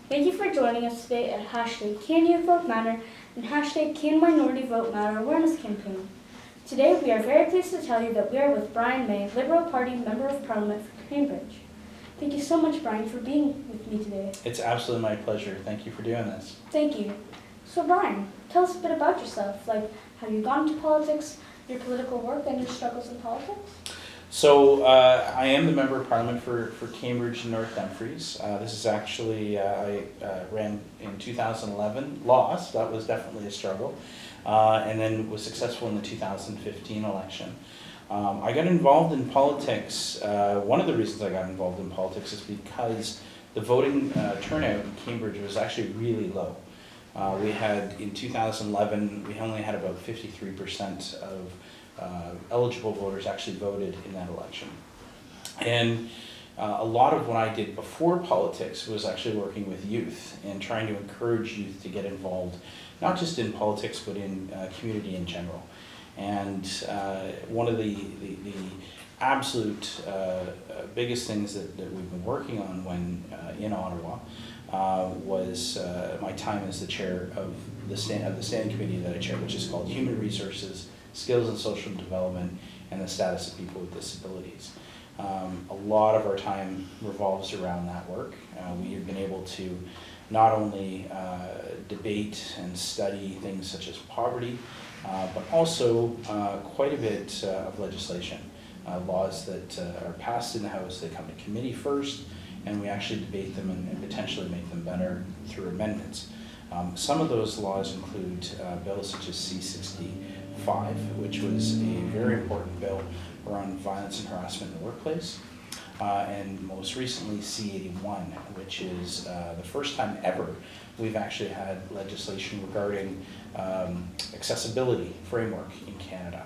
Thank you for joining us today at hashtag Can Youth Vote Matter and hashtag Can Minority Vote Matter awareness campaign. Today we are very pleased to tell you that we are with Bryan May, Liberal Party Member of Parliament for Cambridge. Thank you so much, Bryan, for being with me today. It's absolutely my pleasure. Thank you for doing this. Thank you. So Bryan, tell us a bit about yourself, like how you got into politics, your political work, and your struggles in politics. So I am the Member of Parliament for Cambridge and North Dumfries. This is actually, I ran in 2011, lost, that was definitely a struggle, and then was successful in the 2015 election. I got involved in politics, one of the reasons I got involved in politics is because the voting turnout in Cambridge was actually really low. We had, in 2011, we only had about 53% of eligible voters actually voted in that election. And a lot of what I did before politics was actually working with youth and trying to encourage youth to get involved, not just in politics, but in community in general. And one of the absolute biggest things that we've been working on when in Ottawa was my time as the chair of the standing committee that I chair, which is called Human Resources, Skills and Social Development, and the Status of People with Disabilities. A lot of our time revolves around that work. We have been able to not only debate and study things such as poverty, but also quite a bit of legislation. Laws that are passed in the House, they come to committee first, and we actually debate them and potentially make them better through amendments. Some of those laws include bills such as C-65, which was a very important bill around violence and harassment in the workplace, and most recently C-81, which is the first time ever we've actually had legislation regarding accessibility framework in Canada.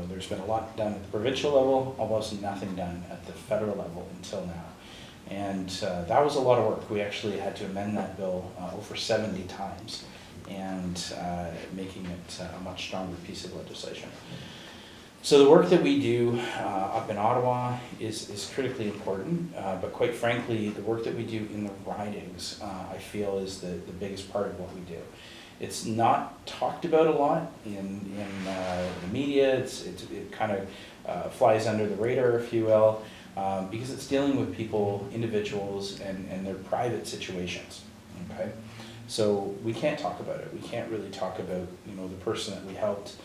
There's been a lot done at the provincial level, almost nothing done at the federal level until now. And that was a lot of work. We actually had to amend that bill over 70 times and making it a much stronger piece of legislation. So the work that we do up in Ottawa is critically important, but quite frankly, the work that we do in the ridings, I feel is the biggest part of what we do. It's not talked about a lot in the media. It kind of flies under the radar, if you will, because it's dealing with people, individuals, and their private situations. Okay, so we can't talk about it. We can't really talk about the person that we helped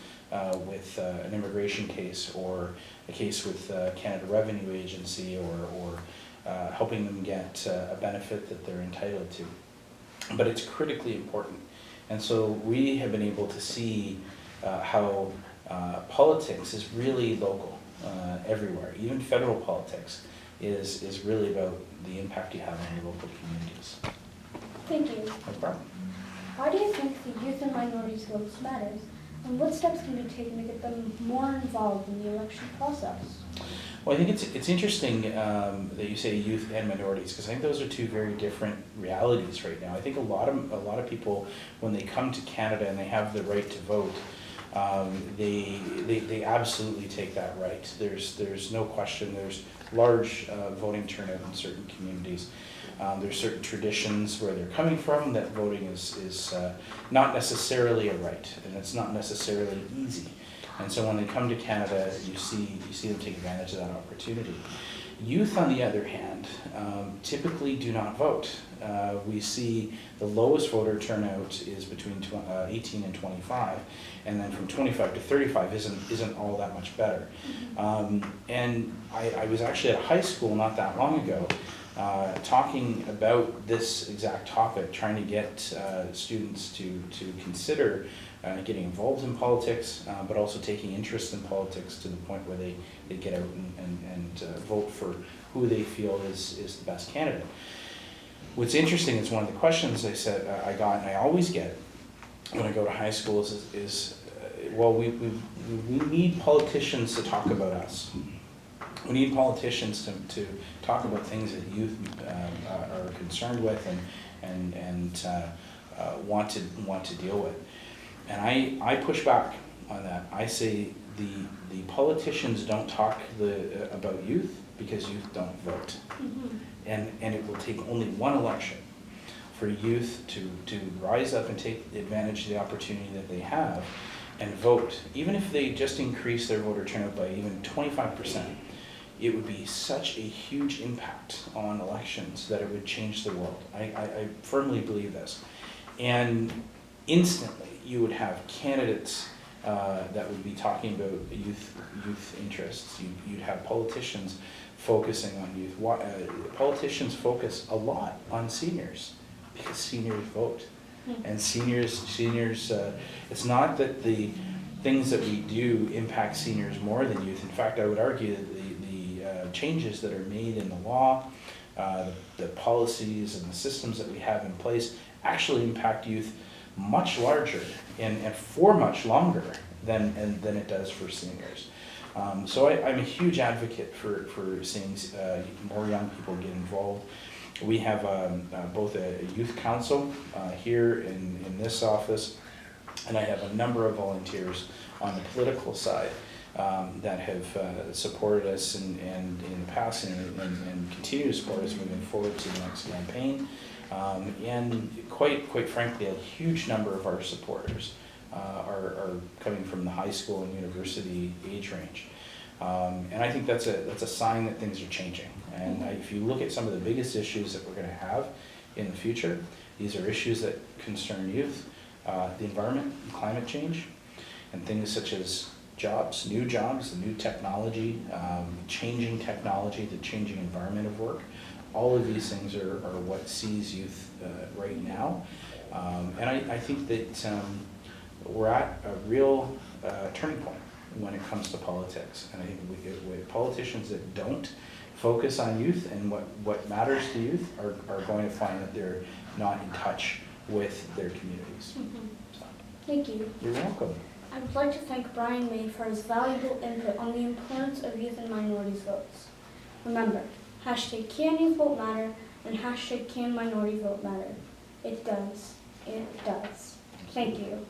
with an immigration case or a case with Canada Revenue Agency or helping them get a benefit that they're entitled to. But it's critically important. And so we have been able to see how politics is really local everywhere. Even federal politics is really about the impact you have on your local communities. Thank you. No problem. Why do you think the youth and minorities votes matters? And what steps can be taken to get them more involved in the election process? Well, I think it's interesting that you say youth and minorities, because I think those are two very different realities right now. I think a lot of people, when they come to Canada and they have the right to vote, they absolutely take that right. There's no question. There's large voting turnout in certain communities. There's certain traditions where they're coming from that voting is not necessarily a right, and it's not necessarily easy. And so when they come to Canada, you see them take advantage of that opportunity. Youth, on the other hand, typically do not vote. We see the lowest voter turnout is between 18 and 25, and then from 25 to 35 isn't all that much better. And I was actually at a high school not that long ago, talking about this exact topic, trying to get students to consider getting involved in politics, but also taking interest in politics to the point where they get out and vote for who they feel is the best candidate. What's interesting is one of the questions I got, and I always get when I go to high schools is well, we need politicians to talk about us. We need politicians to talk about things that youth are concerned with and want to deal with. And I push back on that. I say the politicians don't talk about youth because youth don't vote. Mm-hmm. And it will take only one election for youth to rise up and take advantage of the opportunity that they have and vote. Even if they just increase their voter turnout by even 25%, it would be such a huge impact on elections that it would change the world. I firmly believe this. And instantly you would have candidates that would be talking about youth interests. You'd have politicians focusing on youth. Politicians focus a lot on seniors because seniors vote. And seniors, it's not that the things that we do impact seniors more than youth. In fact, I would argue that the changes that are made in the law, the policies and the systems that we have in place actually impact youth much larger and for much longer than it does for seniors. So I'm a huge advocate for seeing more young people get involved. We have both a youth council here in this office, and I have a number of volunteers on the political side that have supported us in the past and continue to support us moving forward to the next campaign. And quite frankly, a huge number of our supporters are coming from the high school and university age range. And I think that's a sign that things are changing. And if you look at some of the biggest issues that we're going to have in the future, these are issues that concern youth, the environment, climate change, and things such as jobs, the new technology, changing technology, the changing environment of work. All of these things are what sees youth right now. And I think that we're at a real turning point when it comes to politics. And I think with politicians that don't focus on youth and what matters to youth are going to find that they're not in touch with their communities. So, Thank you. you're welcome. I would like to thank Bryan May for his valuable input on the importance of youth and minorities votes. Remember, #CanYouthVoteMatter and #CanMinorityVoteMatter. It does. It does. Thank you.